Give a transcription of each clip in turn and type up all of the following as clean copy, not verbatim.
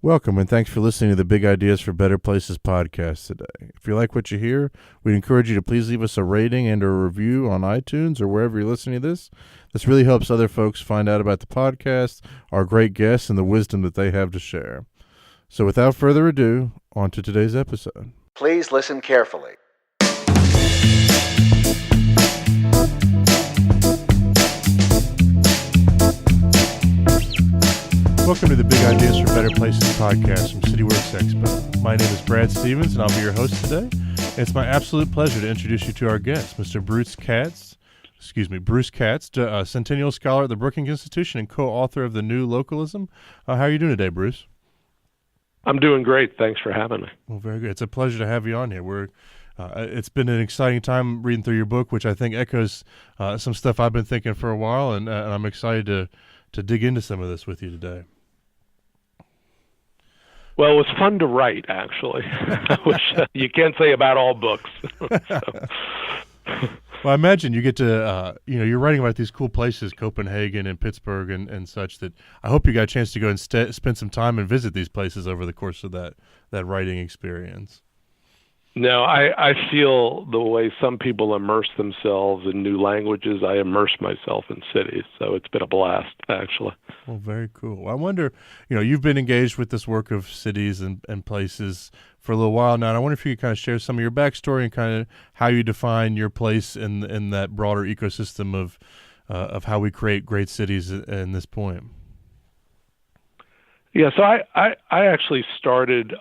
Welcome, and thanks for listening to the Big Ideas for Better Places podcast today. If you like what you hear, we'd encourage you to please leave us a rating and a review on iTunes or wherever you're listening to this. This really helps other folks find out about the podcast, our great guests, and the wisdom that they have to share. So without further ado, on to today's episode. Please listen carefully. Welcome to the Big Ideas for Better Places podcast from CityWorks Expo. My name is Brad Stevens, and I'll be your host today. It's my absolute pleasure to introduce you to our guest, Mr. Bruce Katz, Centennial Scholar at the Brookings Institution and co-author of the new Localism. How are you doing today, Bruce? I'm doing great. Thanks for having me. Well, very good. It's a pleasure to have you on here. It's been an exciting time reading through your book, which I think echoes some stuff I've been thinking for a while, and I'm excited to dig into some of this with you today. Well, it was fun to write, actually, which you can't say about all books. Well, I imagine you get to, you're writing about these cool places, Copenhagen and Pittsburgh and such, that I hope you got a chance to go and spend some time and visit these places over the course of that writing experience. No, I feel the way some people immerse themselves in new languages, I immerse myself in cities. So it's been a blast, actually. Well, very cool. I wonder, you've been engaged with this work of cities and places for a little while now. And I wonder if you could kind of share some of your backstory and kind of how you define your place in that broader ecosystem of how we create great cities in this point. Yeah, so I actually started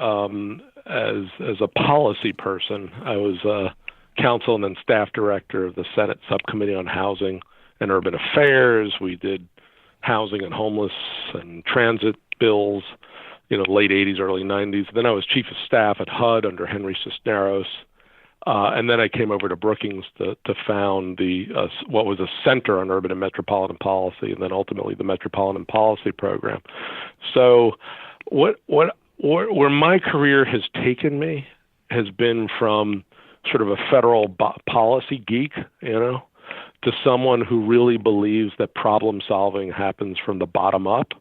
as a policy person. I was counsel and then staff director of the Senate Subcommittee on Housing and Urban Affairs. We did housing and homeless and transit bills, late 80s, early 90s. Then I was chief of staff at HUD under Henry Cisneros. And then I came over to Brookings to found what was a Center on Urban and Metropolitan Policy, and then ultimately the Metropolitan Policy Program. So where my career has taken me has been from sort of a federal policy geek, to someone who really believes that problem solving happens from the bottom up.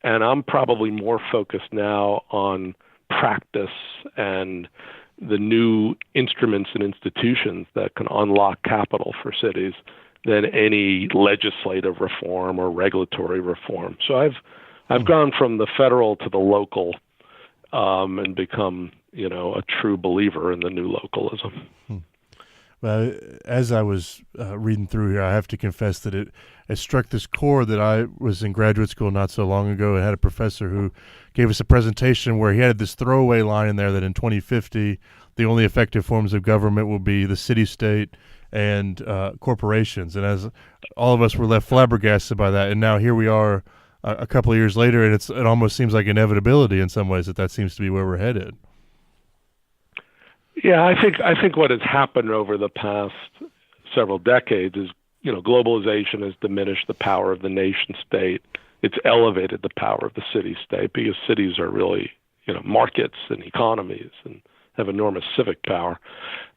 And I'm probably more focused now on practice and the new instruments and institutions that can unlock capital for cities than any legislative reform or regulatory reform. So I've gone from the federal to the local and become, a true believer in the new localism. Well, as I was reading through here, I have to confess that it struck this chord that I was in graduate school not so long ago and had a professor who gave us a presentation where he had this throwaway line in there that in 2050, the only effective forms of government will be the city-state and corporations. And as all of us were left flabbergasted by that, and now here we are a couple of years later, and it almost seems like inevitability in some ways that seems to be where we're headed. Yeah, I think what has happened over the past several decades is, globalization has diminished the power of the nation state. It's elevated the power of the city state because cities are really, markets and economies and have enormous civic power.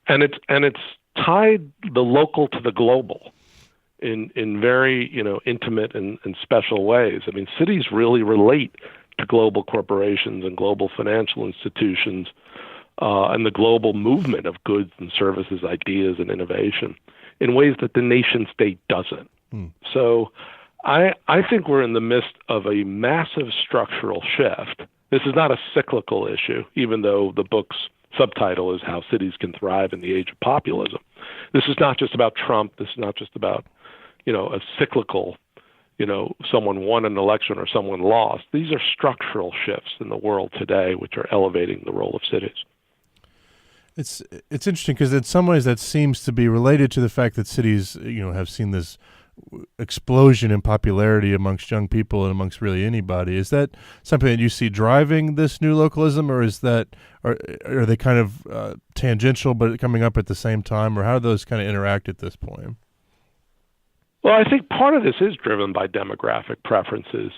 And it's tied the local to the global in very, intimate and special ways. I mean, cities really relate to global corporations and global financial institutions and the global movement of goods and services, ideas and innovation in ways that the nation state doesn't. So I think we're in the midst of a massive structural shift. This is not a cyclical issue, even though the book's subtitle is How Cities Can Thrive in the Age of Populism. This is not just about Trump. This is not just about, a cyclical, someone won an election or someone lost. These are structural shifts in the world today, which are elevating the role of cities. It's interesting because in some ways that seems to be related to the fact that cities, have seen this explosion in popularity amongst young people and amongst really anybody. Is that something that you see driving this new localism, or are they kind of tangential but coming up at the same time, or how do those kind of interact at this point? Well, I think part of this is driven by demographic preferences.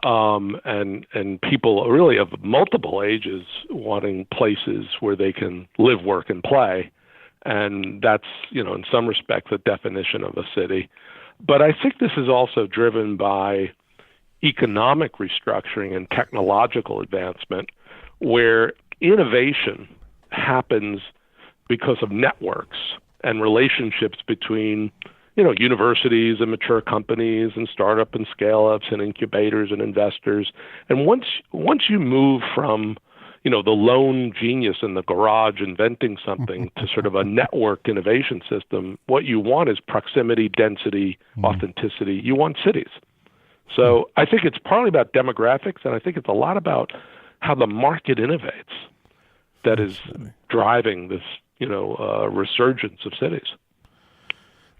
And people really of multiple ages wanting places where they can live, work, and play. And that's, in some respects, a definition of a city. But I think this is also driven by economic restructuring and technological advancement where innovation happens because of networks and relationships between, universities and mature companies and startup and scale-ups and incubators and investors. And once you move from, the lone genius in the garage inventing something to sort of a network innovation system, what you want is proximity, density, authenticity. You want cities. So I think it's partly about demographics, and I think it's a lot about how the market innovates that is driving this, resurgence of cities.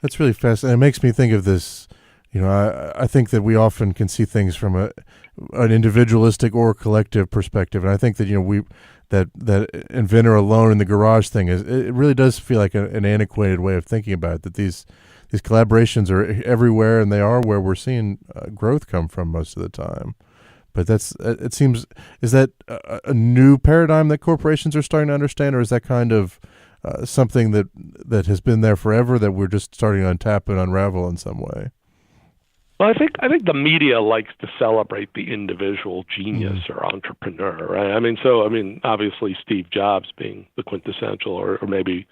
That's really fascinating. It makes me think of this. I think that we often can see things from an individualistic or collective perspective, and I think that that inventor alone in the garage thing it really does feel like an antiquated way of thinking about it. That these collaborations are everywhere, and they are where we're seeing growth come from most of the time. But it seems, is that a new paradigm that corporations are starting to understand, or is that kind of something that has been there forever that we're just starting to untap and unravel in some way? Well, I think the media likes to celebrate the individual genius or entrepreneur, right? Obviously Steve Jobs being the quintessential, or maybe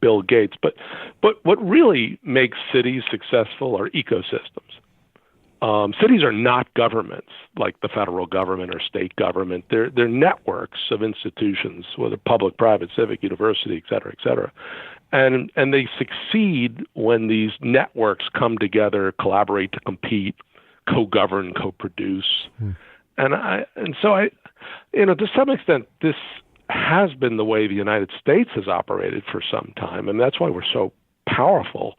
Bill Gates. But what really makes cities successful are ecosystems. Cities are not governments like the federal government or state government. They're networks of institutions, whether public, private, civic, university, et cetera, and they succeed when these networks come together, collaborate to compete, co-govern, co-produce, and so to some extent, this has been the way the United States has operated for some time, and that's why we're so powerful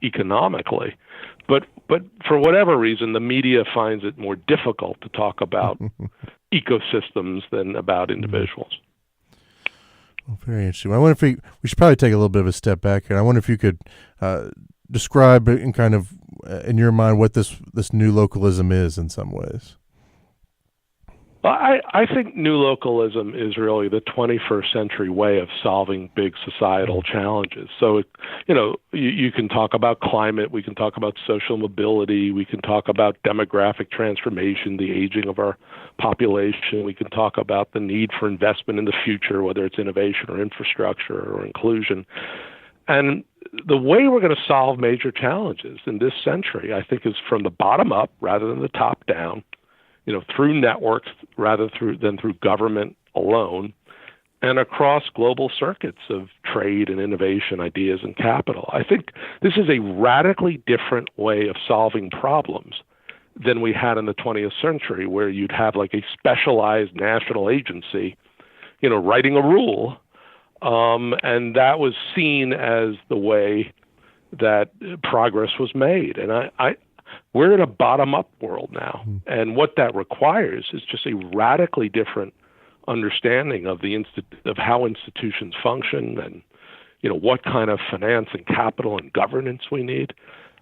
economically. But for whatever reason, the media finds it more difficult to talk about ecosystems than about individuals. Well, very interesting. I wonder if we should probably take a little bit of a step back here. I wonder if you could describe in kind of in your mind what this new localism is in some ways. Well, I think new localism is really the 21st century way of solving big societal challenges. So, you can talk about climate, we can talk about social mobility, we can talk about demographic transformation, the aging of our population, we can talk about the need for investment in the future, whether it's innovation or infrastructure or inclusion. And the way we're going to solve major challenges in this century, I think, is from the bottom up rather than the top down. Through networks rather than through government alone, and across global circuits of trade and innovation, ideas and capital. I think this is a radically different way of solving problems than we had in the 20th century, where you'd have like a specialized national agency, writing a rule, and that was seen as the way that progress was made. And we're in a bottom-up world now, and what that requires is just a radically different understanding of of how institutions function, and what kind of finance and capital and governance we need.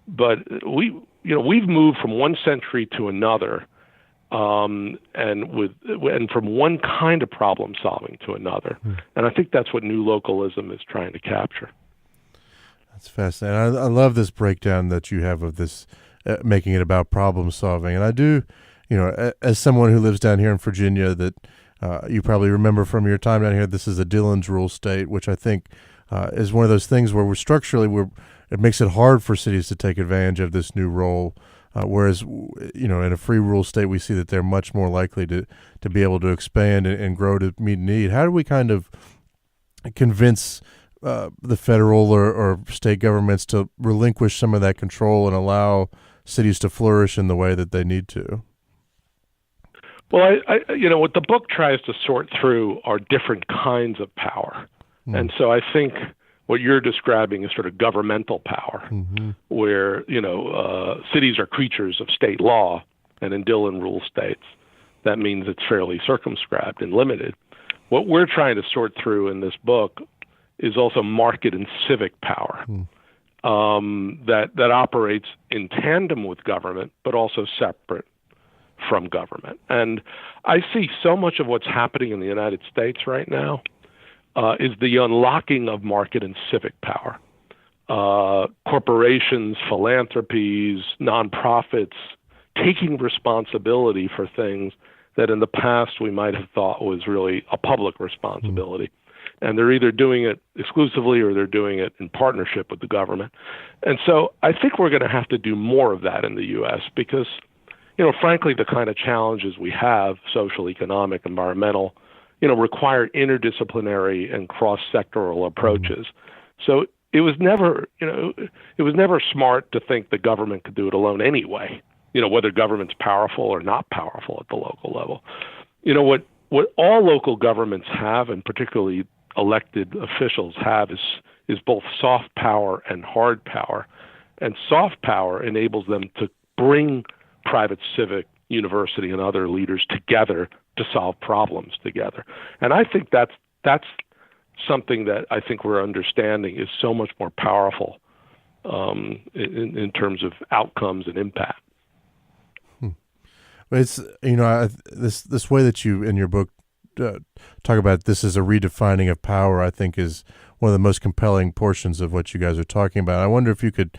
But we've moved from one century to another, and from one kind of problem solving to another, and I think that's what new localism is trying to capture. That's fascinating. I love this breakdown that you have of this. Making it about problem solving. And I do, as someone who lives down here in Virginia, that you probably remember from your time down here, this is a Dillon's rule state, which I think is one of those things where it makes it hard for cities to take advantage of this new role. Whereas, in a free rule state, we see that they're much more likely to be able to expand and grow to meet need. How do we kind of convince the federal or state governments to relinquish some of that control and allow cities to flourish in the way that they need to? Well, what the book tries to sort through are different kinds of power. And so I think what you're describing is sort of governmental power, where, cities are creatures of state law, and in Dillon rule states, that means it's fairly circumscribed and limited. What we're trying to sort through in this book is also market and civic power. That operates in tandem with government, but also separate from government. And I see so much of what's happening in the United States right now is the unlocking of market and civic power. Corporations, philanthropies, nonprofits, taking responsibility for things that in the past we might have thought was really a public responsibility. And they're either doing it exclusively or they're doing it in partnership with the government. And so I think we're going to have to do more of that in the U.S. because, frankly, the kind of challenges we have, social, economic, environmental, require interdisciplinary and cross-sectoral approaches. So it was never smart to think the government could do it alone anyway, whether government's powerful or not powerful at the local level. What all local governments have, and particularly elected officials have, is both soft power and hard power. And soft power enables them to bring private, civic, university, and other leaders together to solve problems together. And I think that's something that I think we're understanding is so much more powerful in terms of outcomes and impact. It's this way that you in your book talk about this as a redefining of power, I think is one of the most compelling portions of what you guys are talking about. I wonder if you could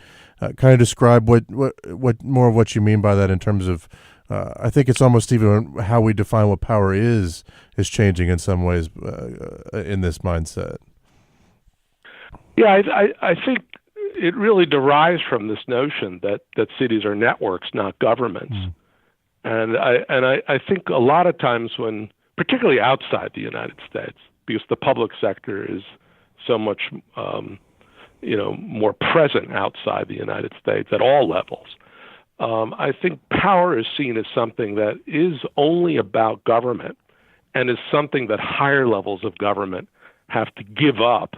kind of describe what more of what you mean by that in terms of I think it's almost even how we define what power is changing in some ways in this mindset. Yeah, I think it really derives from this notion that cities are networks, not governments. And I think a lot of times when, particularly outside the United States, because the public sector is so much more present outside the United States at all levels, I think power is seen as something that is only about government and is something that higher levels of government have to give up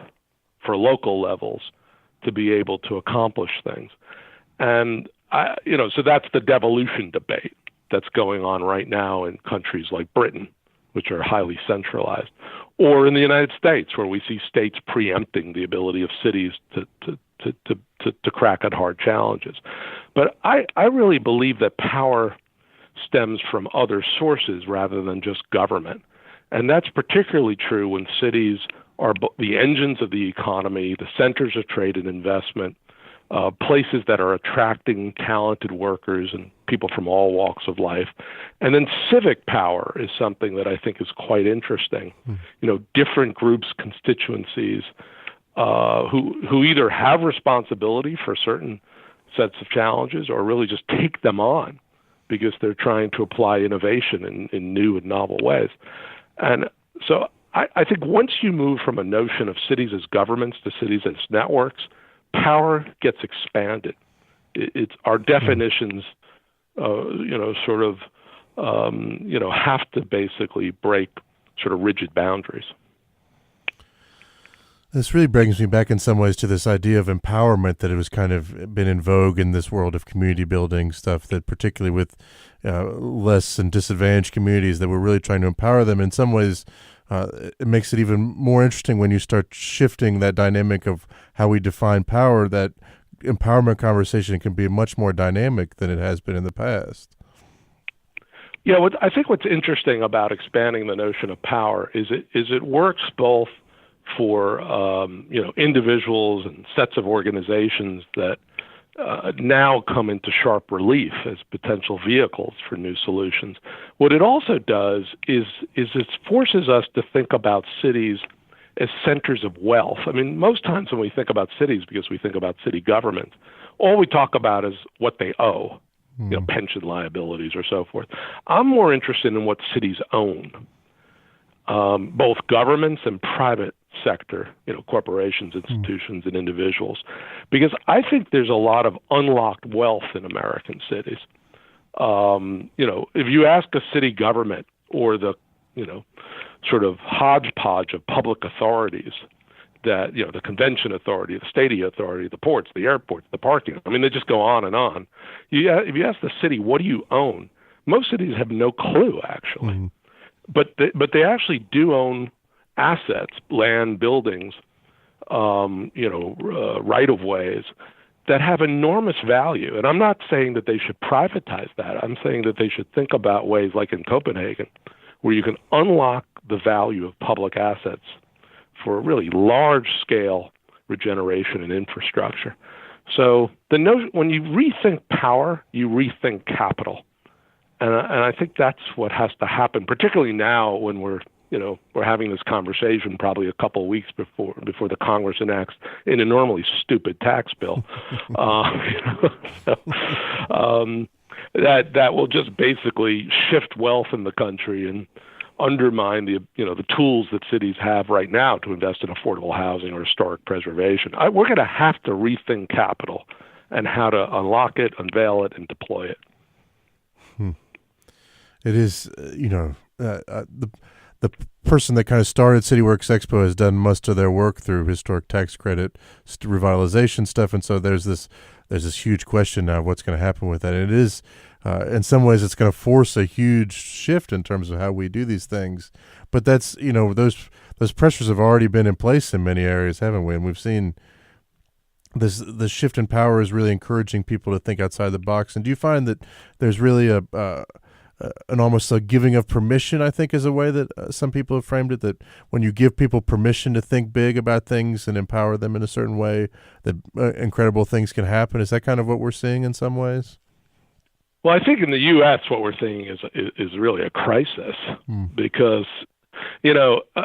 for local levels to be able to accomplish things. And, so that's the devolution debate that's going on right now in countries like Britain, which are highly centralized, or in the United States, where we see states preempting the ability of cities to crack at hard challenges. But I really believe that power stems from other sources rather than just government. And that's particularly true when cities are the engines of the economy, the centers of trade and investment, places that are attracting talented workers and people from all walks of life. And then civic power is something that I think is quite interesting. Different groups, constituencies, who either have responsibility for certain sets of challenges or really just take them on because they're trying to apply innovation in new and novel ways. And so I think once you move from a notion of cities as governments to cities as networks, power gets expanded. It's our definitions, have to basically break sort of rigid boundaries. This really brings me back in some ways to this idea of empowerment that it was kind of been in vogue in this world of community building stuff, that particularly with less and disadvantaged communities that we're really trying to empower them. In some ways, it makes it even more interesting when you start shifting that dynamic of how we define power, that empowerment conversation can be much more dynamic than it has been in the past. Yeah, I think what's interesting about expanding the notion of power is it works both for individuals and sets of organizations that now come into sharp relief as potential vehicles for new solutions. What it also does is it forces us to think about cities as centers of wealth. I mean, most times when we think about cities, because we think about city government, all we talk about is what they owe, pension liabilities or so forth. I'm more interested in what cities own, both governments and private sector, corporations, institutions, and individuals, because I think there's a lot of unlocked wealth in American cities. If you ask a city government or the, sort of hodgepodge of public authorities that, the convention authority, the stadium authority, the ports, the airports, the parking, I mean, they just go on and on. If you ask the city, what do you own? Most cities have no clue, actually. But they actually do own assets, land, buildings, right-of-ways that have enormous value. And I'm not saying that they should privatize that. I'm saying that they should think about ways like in Copenhagen, where you can unlock the value of public assets for really large-scale regeneration and infrastructure. So when you rethink power, you rethink capital. And I think that's what has to happen, particularly now when we're having this conversation probably a couple of weeks before the Congress enacts an enormously stupid tax bill. That will just basically shift wealth in the country and undermine the tools that cities have right now to invest in affordable housing or historic preservation. We're going to have to rethink capital and how to unlock it, unveil it, and deploy it. It is, the person that kind of started CityWorks Expo has done most of their work through historic tax credit revitalization stuff, and so there's this huge question now of what's going to happen with that. And it is, in some ways, it's going to force a huge shift in terms of how we do these things. But that's, those pressures have already been in place in many areas, haven't we? And we've seen the shift in power is really encouraging people to think outside the box. And do you find that there's really an almost a giving of permission, I think, is a way that some people have framed it, that when you give people permission to think big about things and empower them in a certain way, that incredible things can happen? Is that kind of what we're seeing in some ways? Well, I think in the U.S. what we're seeing is really a crisis because,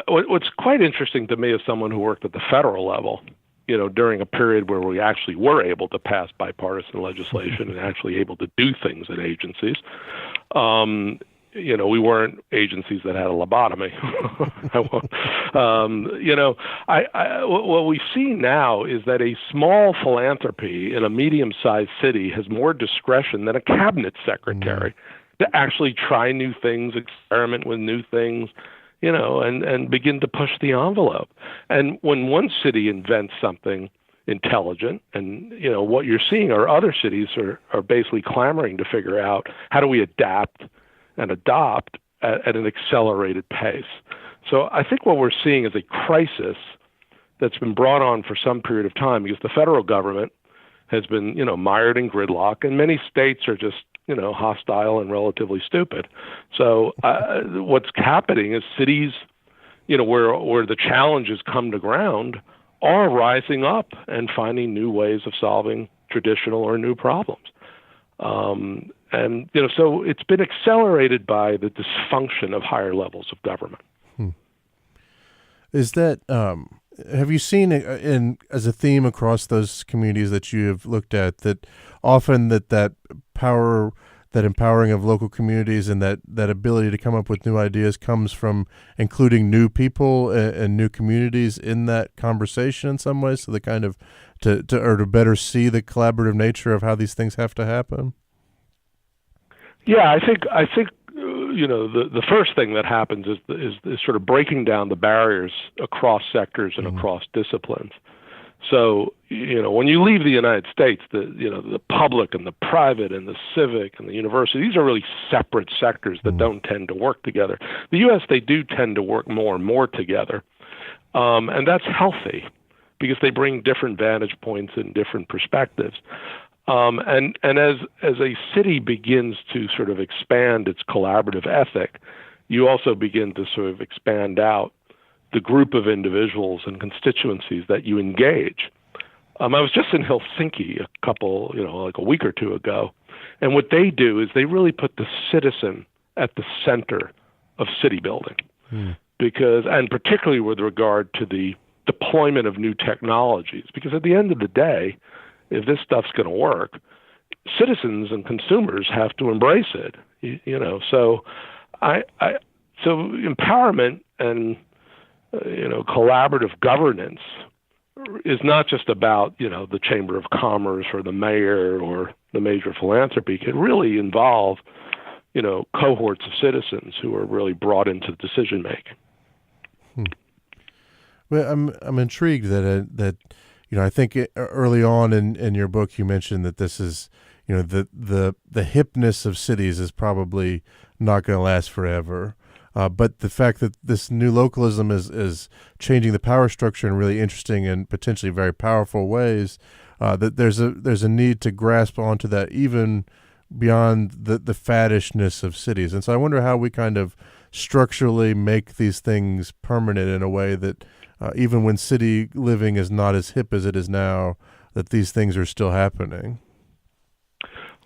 what's quite interesting to me as someone who worked at the federal level, during a period where we actually were able to pass bipartisan legislation and actually able to do things at agencies. We weren't agencies that had a lobotomy. What we see now is that a small philanthropy in a medium-sized city has more discretion than a cabinet secretary to actually try new things, experiment with new things, and begin to push the envelope. And when one city invents something intelligent, and what you're seeing are other cities are basically clamoring to figure out how do we adapt and adopt at an accelerated pace. So I think what we're seeing is a crisis that's been brought on for some period of time because the federal government has been, mired in gridlock, and many states are just, hostile and relatively stupid. So what's happening is cities, where the challenges come to ground, are rising up and finding new ways of solving traditional or new problems. So it's been accelerated by the dysfunction of higher levels of government. Is that, have you seen as a theme across those communities that you have looked at, that often that power, that empowering of local communities and that ability to come up with new ideas comes from including new people and new communities in that conversation in some ways, so they kind of to better see the collaborative nature of how these things have to happen? Yeah, I think the first thing that happens is sort of breaking down the barriers across sectors and across disciplines. So, when you leave the United States, the public and the private and the civic and the university, these are really separate sectors that don't tend to work together. The U.S., they do tend to work more and more together. And that's healthy because they bring different vantage points and different perspectives. And as a city begins to sort of expand its collaborative ethic, you also begin to sort of expand out the group of individuals and constituencies that you engage. I was just in Helsinki like a week or two ago, and what they do is they really put the citizen at the center of city building, and particularly with regard to the deployment of new technologies, because at the end of the day, if this stuff's going to work, citizens and consumers have to embrace it. So so empowerment and collaborative governance is not just about the Chamber of Commerce or the mayor or the major philanthropy. It can really involve cohorts of citizens who are really brought into decision making. Well, I'm intrigued that I think early on in your book you mentioned that this is the hipness of cities is probably not going to last forever. But the fact that this new localism is changing the power structure in really interesting and potentially very powerful ways, that there's a need to grasp onto that even beyond the faddishness of cities. And so I wonder how we kind of structurally make these things permanent in a way that even when city living is not as hip as it is now, that these things are still happening.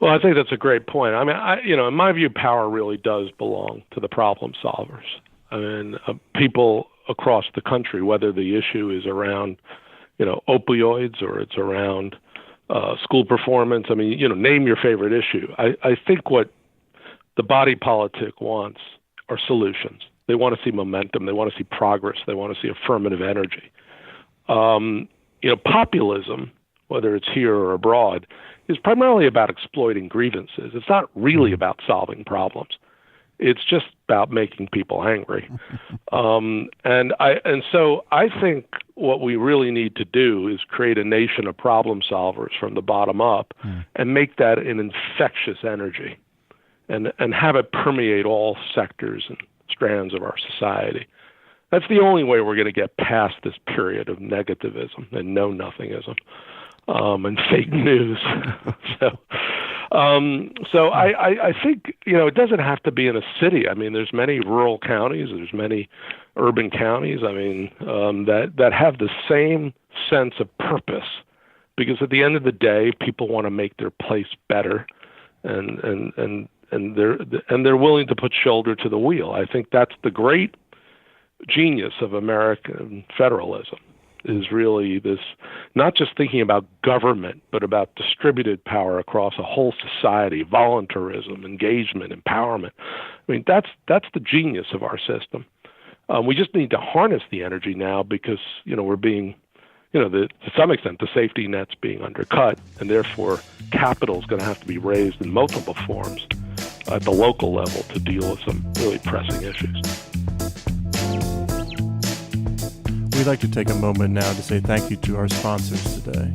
Well, I think that's a great point. I mean, in my view, power really does belong to the problem solvers. I mean, people across the country, whether the issue is around, opioids or it's around school performance. I mean, name your favorite issue. I think what the body politic wants are solutions. They want to see momentum. They want to see progress. They want to see affirmative energy. Populism, whether it's here or abroad, is primarily about exploiting grievances. It's not really about solving problems. It's just about making people angry. So I think what we really need to do is create a nation of problem solvers from the bottom up and make that an infectious energy and have it permeate all sectors and strands of our society. That's the only way we're going to get past this period of negativism and know-nothingism and fake news. So I think, it doesn't have to be in a city. I mean, there's many rural counties, there's many urban counties, that have the same sense of purpose, because at the end of the day, people want to make their place better, and they're willing to put shoulder to the wheel. I think that's the great genius of American federalism, is really this, not just thinking about government, but about distributed power across a whole society, voluntarism, engagement, empowerment. I mean, that's the genius of our system. We just need to harness the energy now because, we're being, to some extent, the safety net's being undercut, and therefore capital is going to have to be raised in multiple forms at the local level to deal with some really pressing issues. We'd like to take a moment now to say thank you to our sponsors today.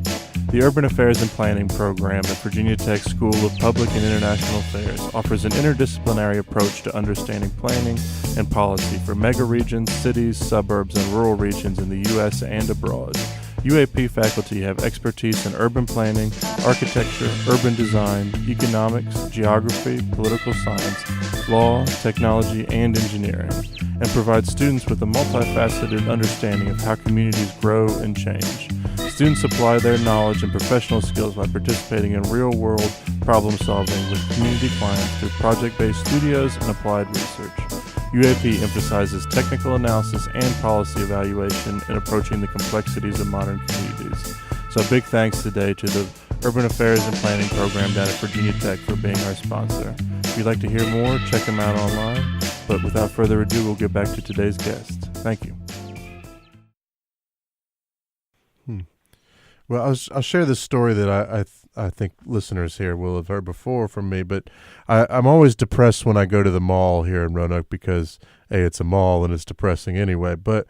The Urban Affairs and Planning program at Virginia Tech School of Public and International Affairs offers an interdisciplinary approach to understanding planning and policy for megaregions, cities, suburbs, and rural regions in the U.S. and abroad. UAP faculty have expertise in urban planning, architecture, urban design, economics, geography, political science, law, technology, and engineering, and provide students with a multifaceted understanding of how communities grow and change. Students apply their knowledge and professional skills by participating in real-world problem-solving with community clients through project-based studios and applied research. UAP emphasizes technical analysis and policy evaluation in approaching the complexities of modern communities. So big thanks today to the Urban Affairs and Planning program down at Virginia Tech for being our sponsor. If you'd like to hear more, check them out online. But without further ado, we'll get back to today's guest. Thank you. Well, I'll share this story that I think listeners here will have heard before from me, but I'm always depressed when I go to the mall here in Roanoke because A, it's a mall and it's depressing anyway, but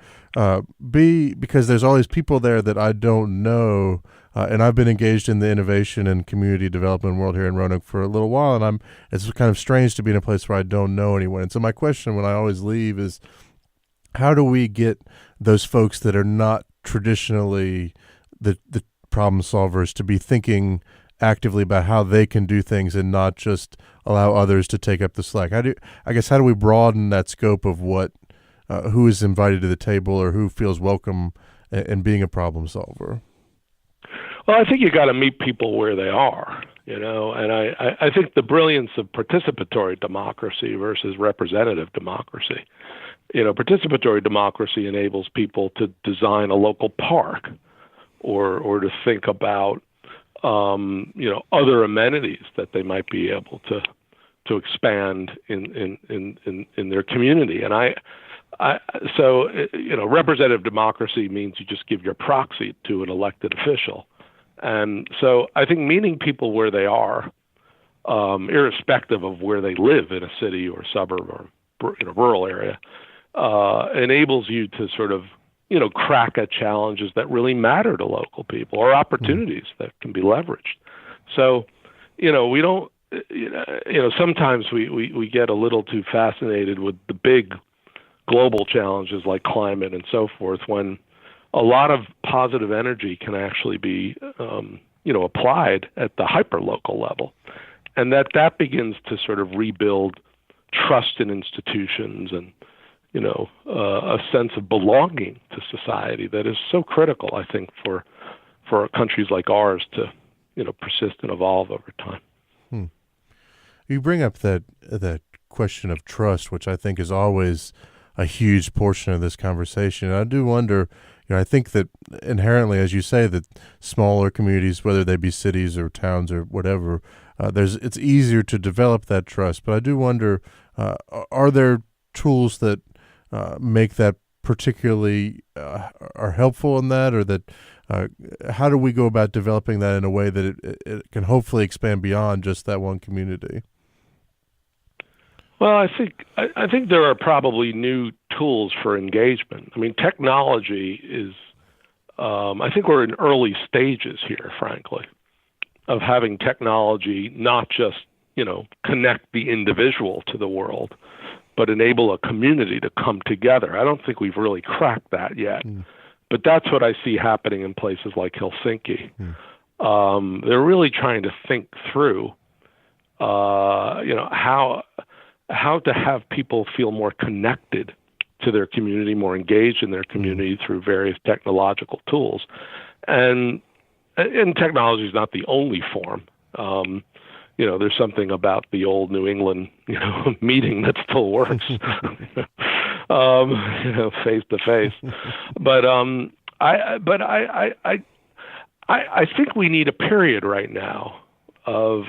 B, because there's all these people there that I don't know, and I've been engaged in the innovation and community development world here in Roanoke for a little while, and it's kind of strange to be in a place where I don't know anyone. And so my question when I always leave is, how do we get those folks that are not traditionally the problem solvers to be thinking actively about how they can do things and not just allow others to take up the slack? How do we broaden that scope of what who is invited to the table or who feels welcome in being a problem solver? Well, I think you got to meet people where they are, and I think the brilliance of participatory democracy versus representative democracy. Participatory democracy enables people to design a local park, or to think about other amenities that they might be able to expand in their community. And so representative democracy means you just give your proxy to an elected official. And so I think meeting people where they are, irrespective of where they live in a city or suburb or in a rural area, enables you to sort of crack at challenges that really matter to local people or opportunities that can be leveraged. So, we don't, sometimes we get a little too fascinated with the big global challenges like climate and so forth, when a lot of positive energy can actually be, applied at the hyper-local level. And that begins to sort of rebuild trust in institutions and, a sense of belonging to society that is so critical, I think, for countries like ours to, persist and evolve over time. Hmm. You bring up that question of trust, which I think is always a huge portion of this conversation. And I do wonder, I think that inherently, as you say, that smaller communities, whether they be cities or towns or whatever, it's easier to develop that trust. But I do wonder, are there tools that make that particularly are helpful in that, or that how do we go about developing that in a way that it can hopefully expand beyond just that one community? Well, I think there are probably new tools for engagement. I mean, technology is. I think we're in early stages here, frankly, of having technology not just connect the individual to the world, but enable a community to come together. I don't think we've really cracked that yet, but that's what I see happening in places like Helsinki. They're really trying to think through, how to have people feel more connected to their community, more engaged in their community through various technological tools. And technology is not the only form. There's something about the old New England, meeting that still works, face to face. But I think we need a period right now of,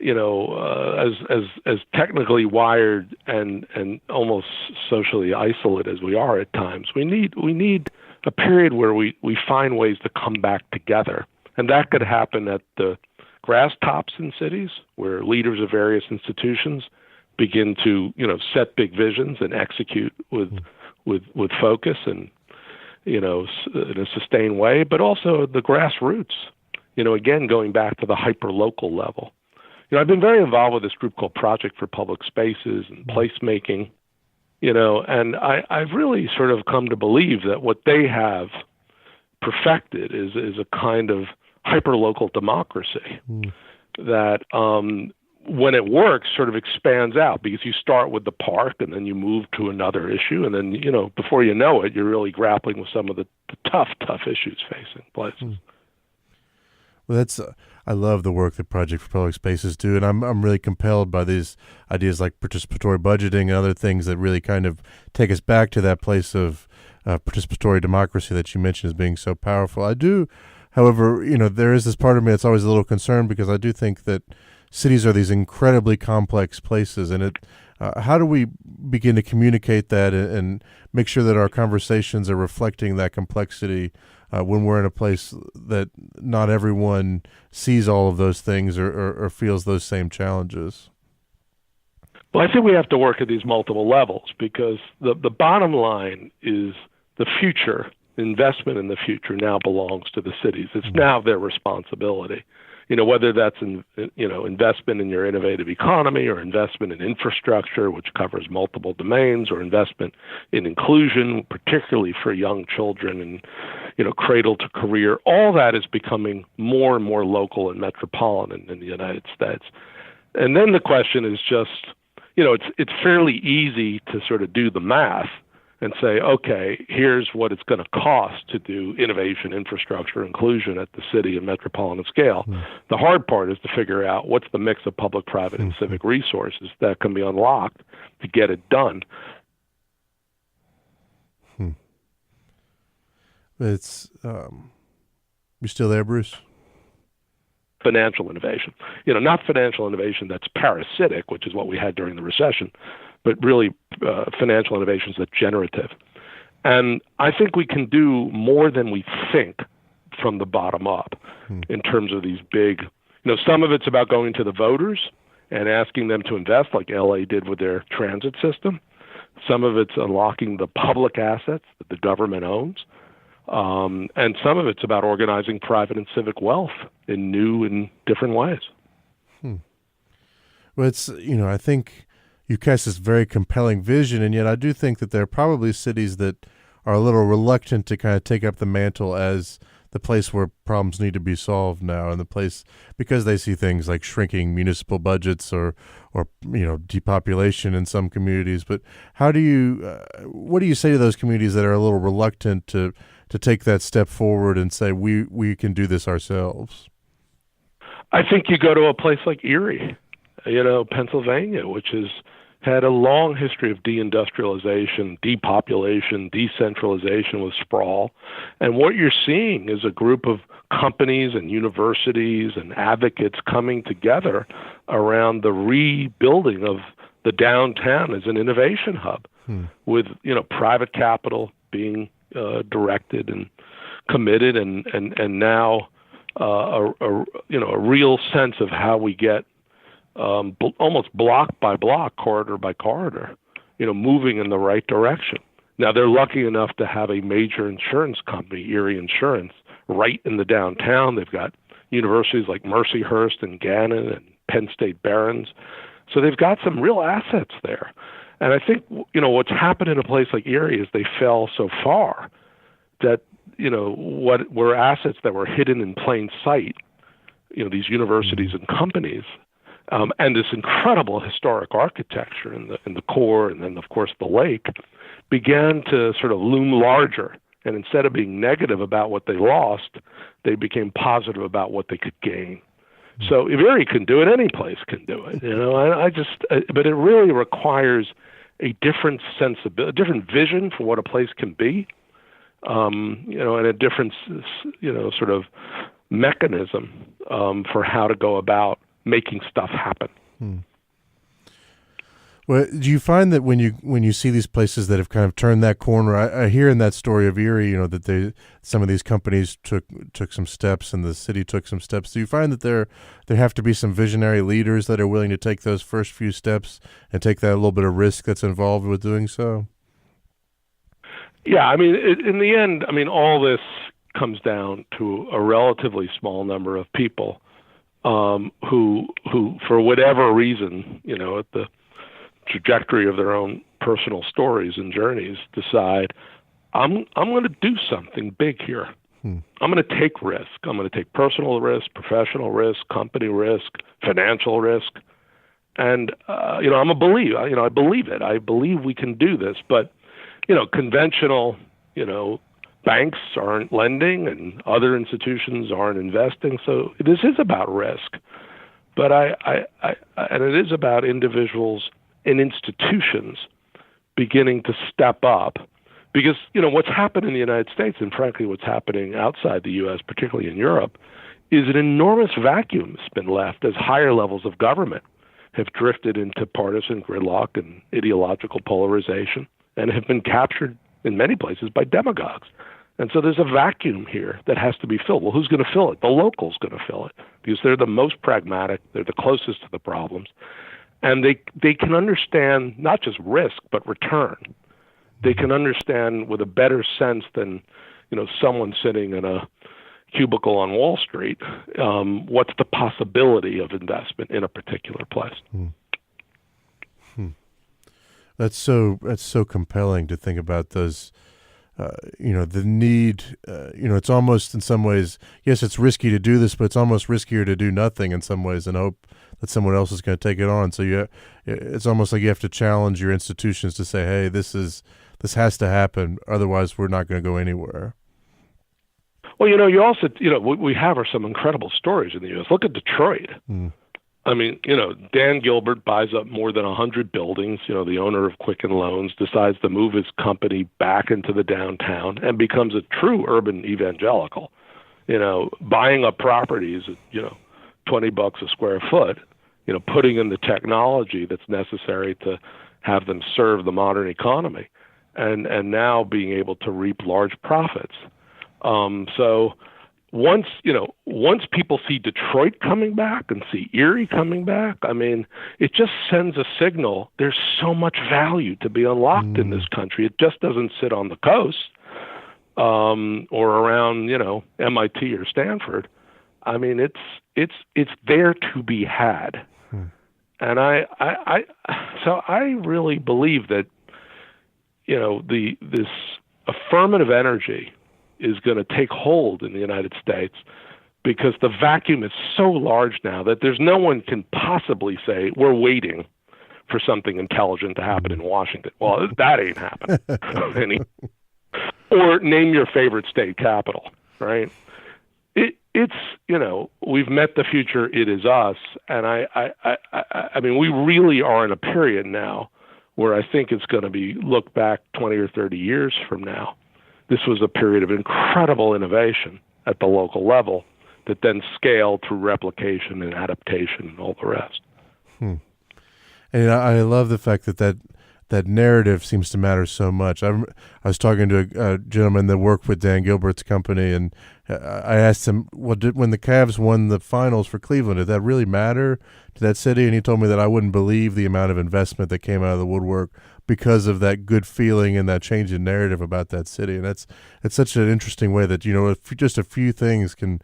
as technically wired and almost socially isolated as we are at times, we need a period where we find ways to come back together. And that could happen at the grass tops in cities, where leaders of various institutions begin to, set big visions and execute with focus and, in a sustained way, but also the grassroots, again, going back to the hyper-local level. I've been very involved with this group called Project for Public Spaces and Placemaking, and I've really sort of come to believe that what they have perfected is a kind of hyper-local democracy that when it works sort of expands out, because you start with the park and then you move to another issue, and then, before you know it, you're really grappling with some of the tough issues facing places. Well, I love the work that Project for Public Spaces do, and I'm really compelled by these ideas like participatory budgeting and other things that really kind of take us back to that place of participatory democracy that you mentioned as being so powerful. I do, however, there is this part of me that's always a little concerned, because I do think that cities are these incredibly complex places, and how do we begin to communicate that and make sure that our conversations are reflecting that complexity when we're in a place that not everyone sees all of those things or feels those same challenges? Well, I think we have to work at these multiple levels, because the bottom line is the future, investment in the future now belongs to the cities. It's now their responsibility. Whether that's investment in your innovative economy, or investment in infrastructure, which covers multiple domains, or investment in inclusion, particularly for young children, and cradle to career. All that is becoming more and more local and metropolitan in the United States. And then the question is just, it's fairly easy to sort of do the math and say, okay, here's what it's going to cost to do innovation, infrastructure, inclusion at the city and metropolitan scale. The hard part is to figure out what's the mix of public, private, and civic resources that can be unlocked to get it done. It's you still there, Bruce? Financial innovation, not financial innovation that's parasitic, which is what we had during the recession, but really financial innovations that's generative. And I think we can do more than we think from the bottom up in terms of these big, some of it's about going to the voters and asking them to invest, like LA did with their transit system. Some of it's unlocking the public assets that the government owns. And some of it's about organizing private and civic wealth in new and different ways. Well, it's, I think you cast this very compelling vision, and yet I do think that there are probably cities that are a little reluctant to kind of take up the mantle as the place where problems need to be solved now, and the place, because they see things like shrinking municipal budgets or depopulation in some communities. But what do you say to those communities that are a little reluctant to take that step forward and say we can do this ourselves? I think you go to a place like Erie, Pennsylvania, which has had a long history of deindustrialization, depopulation, decentralization with sprawl. And what you're seeing is a group of companies and universities and advocates coming together around the rebuilding of the downtown as an innovation hub, with private capital being directed and committed, and now a real sense of how we get almost block by block, corridor by corridor, moving in the right direction. Now, they're lucky enough to have a major insurance company, Erie Insurance, right in the downtown. They've got universities like Mercyhurst and Gannon and Penn State Barons. So they've got some real assets there. And I think, what's happened in a place like Erie is they fell so far that, what were assets that were hidden in plain sight, these universities and companies, and this incredible historic architecture in the core, and then of course the lake, began to sort of loom larger. And instead of being negative about what they lost, they became positive about what they could gain. So if Erie can do it, any place can do it. But it really requires a different sensibility, a different vision for what a place can be, and a different, sort of mechanism for how to go about making stuff happen. Well, do you find that when you see these places that have kind of turned that corner, I hear in that story of Erie, that some of these companies took some steps and the city took some steps. Do you find that there have to be some visionary leaders that are willing to take those first few steps and take that little bit of risk that's involved with doing so? Yeah, in the end, all this comes down to a relatively small number of people who, for whatever reason, at the trajectory of their own personal stories and journeys, decide, I'm going to do something big here. I'm going to take risk. I'm going to take personal risk, professional risk, company risk, financial risk. And, I'm a believer. I believe it. I believe we can do this. But, conventional, banks aren't lending and other institutions aren't investing. So this is about risk. But and it is about individuals and institutions beginning to step up, because what's happened in the United States, and frankly what's happening outside the U.S., particularly in Europe, is an enormous vacuum has been left as higher levels of government have drifted into partisan gridlock and ideological polarization and have been captured in many places by demagogues. And so there's a vacuum here that has to be filled. Well, who's going to fill it? The locals going to fill it, because they're the most pragmatic, they're the closest to the problems. And they can understand not just risk, but return. They can understand with a better sense than, someone sitting in a cubicle on Wall Street, what's the possibility of investment in a particular place. That's so compelling to think about those, the need, it's almost in some ways, yes, it's risky to do this, but it's almost riskier to do nothing in some ways and hope that someone else is going to take it on. So it's almost like you have to challenge your institutions to say, hey, this has to happen. Otherwise, we're not going to go anywhere. Well, you also, we have some incredible stories in the U.S. Look at Detroit. Dan Gilbert buys up more than 100 buildings. The owner of Quicken Loans decides to move his company back into the downtown and becomes a true urban evangelical. Buying up properties at, $20 a square foot, putting in the technology that's necessary to have them serve the modern economy, and now being able to reap large profits. So once people see Detroit coming back and see Erie coming back, it just sends a signal. There's so much value to be unlocked in this country. It just doesn't sit on the coast, or around, MIT or Stanford. It's there to be had. And so I really believe that, this affirmative energy is going to take hold in the United States, because the vacuum is so large now that there's no one can possibly say we're waiting for something intelligent to happen in Washington. Well, that ain't happening. Or name your favorite state capital, right? It's, we've met the future. It is us. And I mean, we really are in a period now where I think it's going to be looked back 20 or 30 years from now. This was a period of incredible innovation at the local level that then scaled through replication and adaptation and all the rest. And I love the fact that narrative seems to matter so much. I was talking to a gentleman that worked with Dan Gilbert's company, and I asked him, when the Cavs won the finals for Cleveland, did that really matter to that city? And he told me that I wouldn't believe the amount of investment that came out of the woodwork because of that good feeling and that change in narrative about that city. And it's such an interesting way that, if just a few things can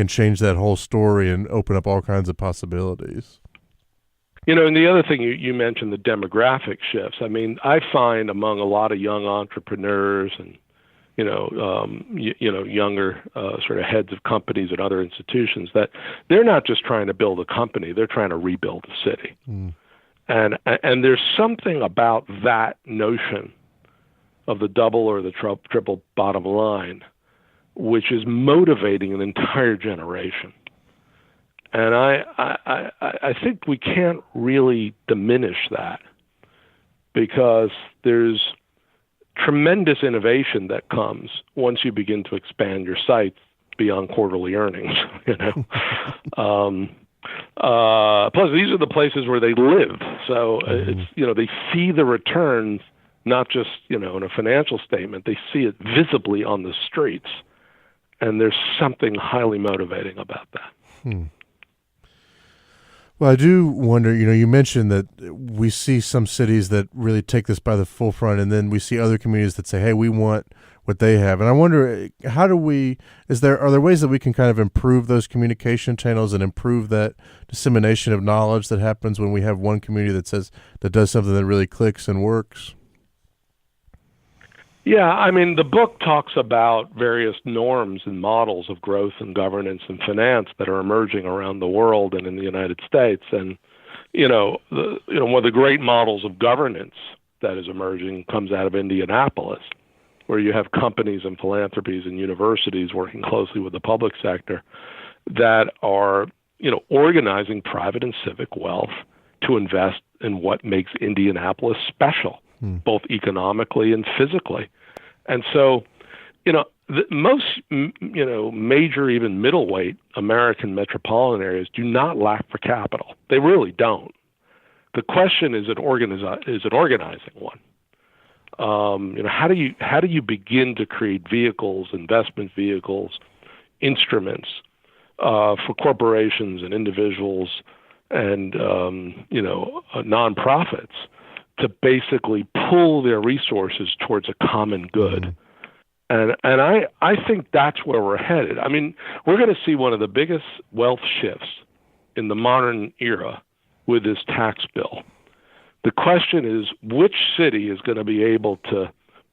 change that whole story and open up all kinds of possibilities. And the other thing you mentioned, the demographic shifts. I mean, I find among a lot of young entrepreneurs and, younger sort of heads of companies and other institutions that they're not just trying to build a company, they're trying to rebuild the city. And there's something about that notion of the double or the triple bottom line, which is motivating an entire generation. And I think we can't really diminish that, because there's tremendous innovation that comes once you begin to expand your sites beyond quarterly earnings. Plus, these are the places where they live, so it's they see the returns not just in a financial statement. They see it visibly on the streets, and there's something highly motivating about that. Well, I do wonder, you mentioned that we see some cities that really take this by the forefront, and then we see other communities that say, hey, we want what they have. And I wonder, are there ways that we can kind of improve those communication channels and improve that dissemination of knowledge that happens when we have one community that does something that really clicks and works? Yeah, I mean, the book talks about various norms and models of growth and governance and finance that are emerging around the world and in the United States. And, one of the great models of governance that is emerging comes out of Indianapolis, where you have companies and philanthropies and universities working closely with the public sector that are, organizing private and civic wealth to invest in what makes Indianapolis special, both economically and physically. And so, most, major, even middleweight American metropolitan areas do not lack for capital. They really don't. The question is it organizing one? How do you begin to create vehicles, investment vehicles, instruments for corporations and individuals and nonprofits to basically pull their resources towards a common good? And I think that's where we're headed. I mean, we're going to see one of the biggest wealth shifts in the modern era with this tax bill. The question is, which city is going to be able to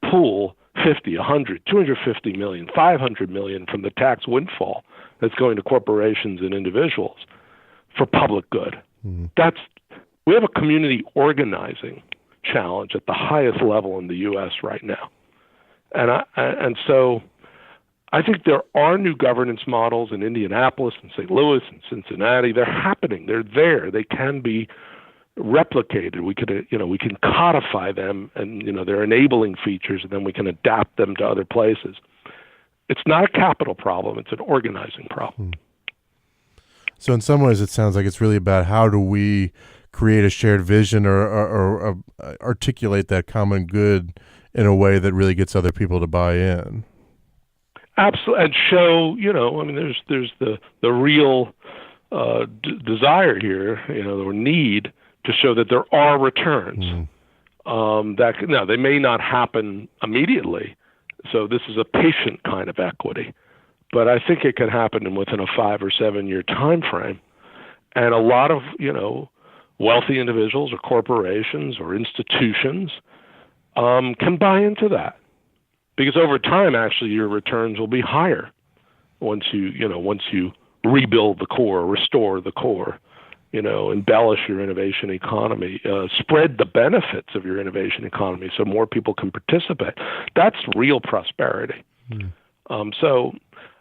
pool 50, 100, 250 million, 500 million from the tax windfall that's going to corporations and individuals for public good? We have a community organizing challenge at the highest level in the U.S. right now. And so I think there are new governance models in Indianapolis and St. Louis and Cincinnati. They're happening. They're there. They can be replicated. We can codify them, and they're enabling features, and then we can adapt them to other places. It's not a capital problem. It's an organizing problem. So in some ways, it sounds like it's really about how do we create a shared vision or articulate that common good in a way that really gets other people to buy in. Absolutely, and show, there's the real desire here, or need to show that there are returns. That they may not happen immediately, so this is a patient kind of equity, but I think it can happen within a 5 or 7 year time frame, and a lot of wealthy individuals or corporations or institutions can buy into that, because over time, actually, your returns will be higher once you rebuild the core, restore the core, embellish your innovation economy, spread the benefits of your innovation economy so more people can participate. That's real prosperity. So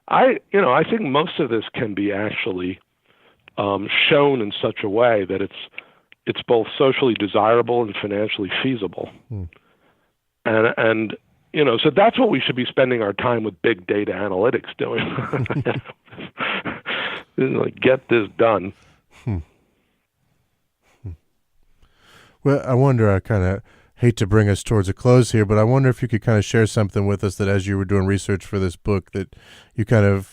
I think most of this can be actually shown in such a way that it's both socially desirable and financially feasible. And so that's what we should be spending our time with big data analytics doing. Like, get this done. Well, I wonder, I kind of hate to bring us towards a close here, but I wonder if you could kind of share something with us that as you were doing research for this book that you kind of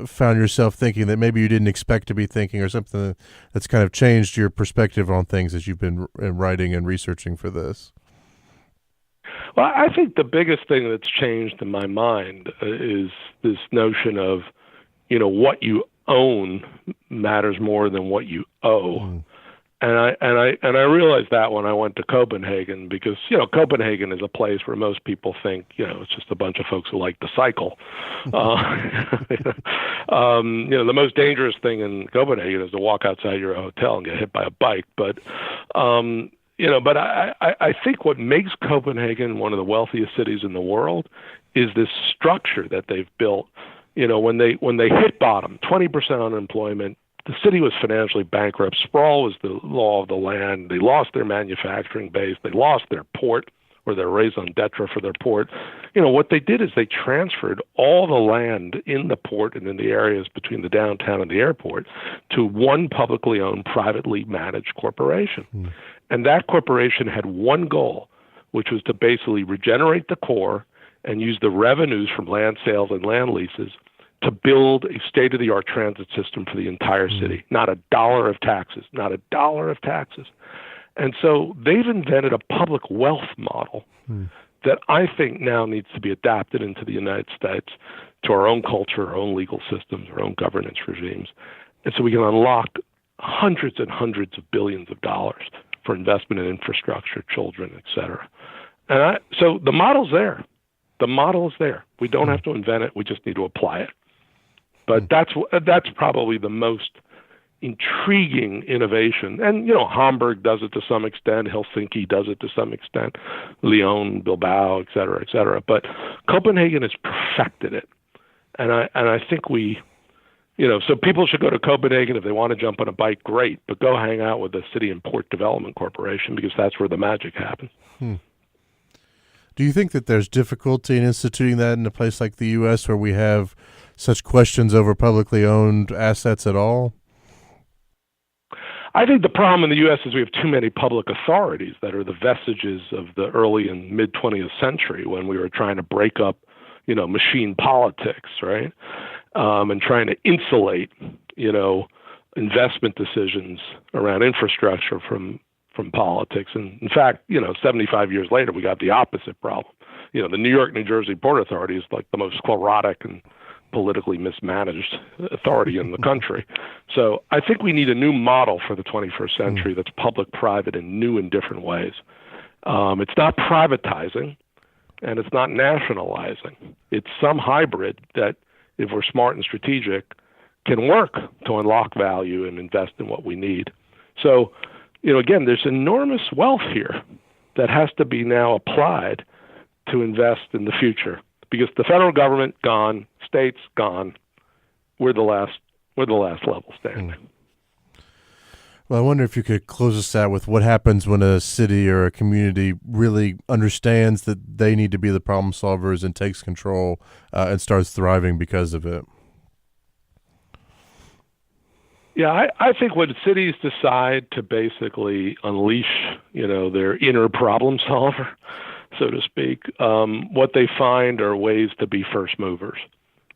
found yourself thinking that maybe you didn't expect to be thinking, or something that's kind of changed your perspective on things as you've been writing and researching for this. Well, I think the biggest thing that's changed in my mind is this notion of, what you own matters more than what you owe. And I realized that when I went to Copenhagen, because Copenhagen is a place where most people think it's just a bunch of folks who like to cycle. The most dangerous thing in Copenhagen is to walk outside your hotel and get hit by a bike. But but I think what makes Copenhagen one of the wealthiest cities in the world is this structure that they've built. When they hit bottom, 20% unemployment, the city was financially bankrupt. Sprawl was the law of the land. They lost their manufacturing base. They lost their port, or their raison d'etre for their port. What they did is they transferred all the land in the port and in the areas between the downtown and the airport to one publicly owned, privately managed corporation. And that corporation had one goal, which was to basically regenerate the core and use the revenues from land sales and land leases to build a state-of-the-art transit system for the entire city. Not a dollar of taxes, not a dollar of taxes. And so they've invented a public wealth model that I think now needs to be adapted into the United States to our own culture, our own legal systems, our own governance regimes. And so we can unlock hundreds and hundreds of billions of dollars for investment in infrastructure, children, et cetera. And so the model's there. The model is there. We don't have to invent it. We just need to apply it. But that's probably the most intriguing innovation. And, Hamburg does it to some extent. Helsinki does it to some extent. Lyon, Bilbao, et cetera, et cetera. But Copenhagen has perfected it. And I think so people should go to Copenhagen if they want to jump on a bike, great. But go hang out with the City and Port Development Corporation, because that's where the magic happens. Do you think that there's difficulty in instituting that in a place like the U.S. where we have such questions over publicly owned assets at all? I think the problem in the U.S. is we have too many public authorities that are the vestiges of the early and mid-20th century, when we were trying to break up, machine politics, right? And trying to insulate, investment decisions around infrastructure from politics. And in fact, 75 years later, we got the opposite problem. The New York, New Jersey Port Authority is like the most sclerotic and politically mismanaged authority in the country. So I think we need a new model for the 21st century that's public-private in new and different ways. It's not privatizing, and it's not nationalizing. It's some hybrid that, if we're smart and strategic, can work to unlock value and invest in what we need. So, again, there's enormous wealth here that has to be now applied to invest in the future, because the federal government gone, states gone, we're the last level standing. Well, I wonder if you could close us out with what happens when a city or a community really understands that they need to be the problem solvers and takes control and starts thriving because of it. Yeah, I think when cities decide to basically unleash, their inner problem solver, so to speak, what they find are ways to be first movers.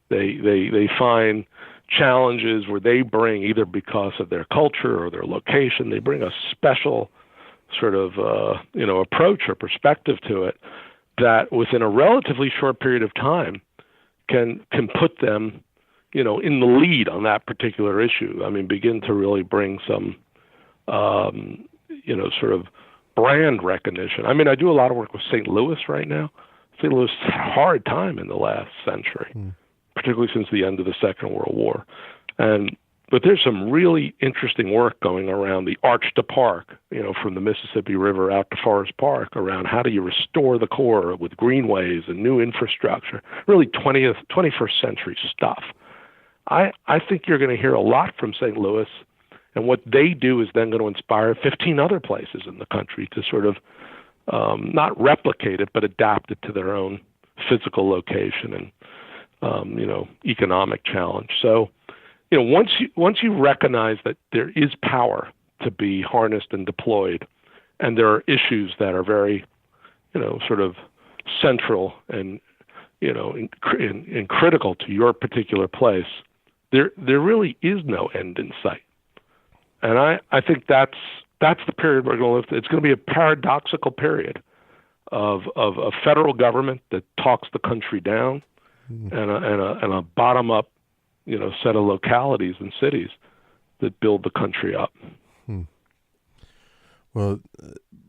They find challenges where they bring, either because of their culture or their location, they bring a special sort of approach or perspective to it that within a relatively short period of time can put them in the lead on that particular issue. I mean, begin to really bring some sort of brand recognition. I mean, I do a lot of work with St. Louis right now. St. Louis had a hard time in the last century, particularly since the end of the Second World War. But there's some really interesting work going around the Arch to Park, from the Mississippi River out to Forest Park, around how do you restore the core with greenways and new infrastructure, really 21st century stuff. I think you're going to hear a lot from St. Louis, and what they do is then going to inspire 15 other places in the country to sort of not replicate it, but adapt it to their own physical location and economic challenge. So, once you recognize that there is power to be harnessed and deployed, and there are issues that are very, sort of central and and critical to your particular place, there really is no end in sight. And I think that's the period we're going to live through. It's going to be a paradoxical period of a federal government that talks the country down, and a bottom up, set of localities and cities that build the country up. Well,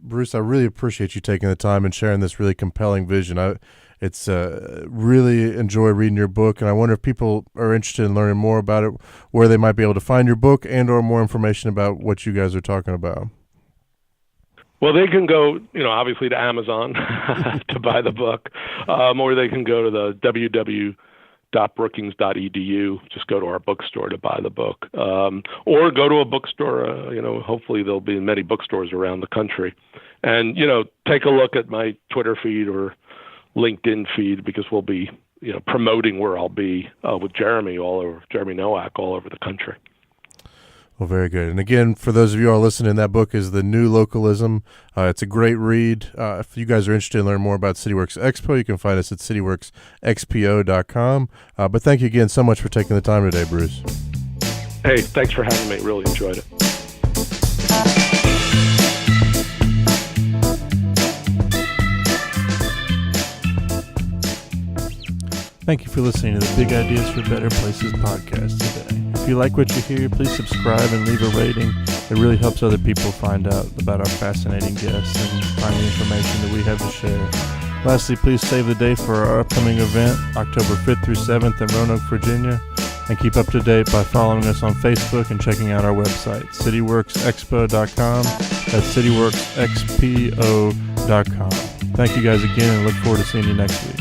Bruce, I really appreciate you taking the time and sharing this really compelling vision. It's really enjoy reading your book, and I wonder if people are interested in learning more about it, where they might be able to find your book and or more information about what you guys are talking about. Well, they can go, obviously to Amazon to buy the book, or they can go to the www.brookings.edu. Just go to our bookstore to buy the book, or go to a bookstore. Hopefully there'll be many bookstores around the country, and take a look at my Twitter feed or LinkedIn feed, because we'll be promoting where I'll be with Jeremy Nowak all over the country. Well, very good. And again, for those of you who are listening, that book is The New Localism. It's a great read. If you guys are interested in learning more about CityWorks Expo, you can find us at cityworksxpo.com. But thank you again so much for taking the time today, Bruce. Hey, thanks for having me. Really enjoyed it. Thank you for listening to the Big Ideas for Better Places podcast today. If you like what you hear, please subscribe and leave a rating. It really helps other people find out about our fascinating guests and find the information that we have to share. Lastly, please save the date for our upcoming event, October 5th through 7th in Roanoke, Virginia. And keep up to date by following us on Facebook and checking out our website, cityworksexpo.com. That's cityworksxpo.com. Thank you guys again, and look forward to seeing you next week.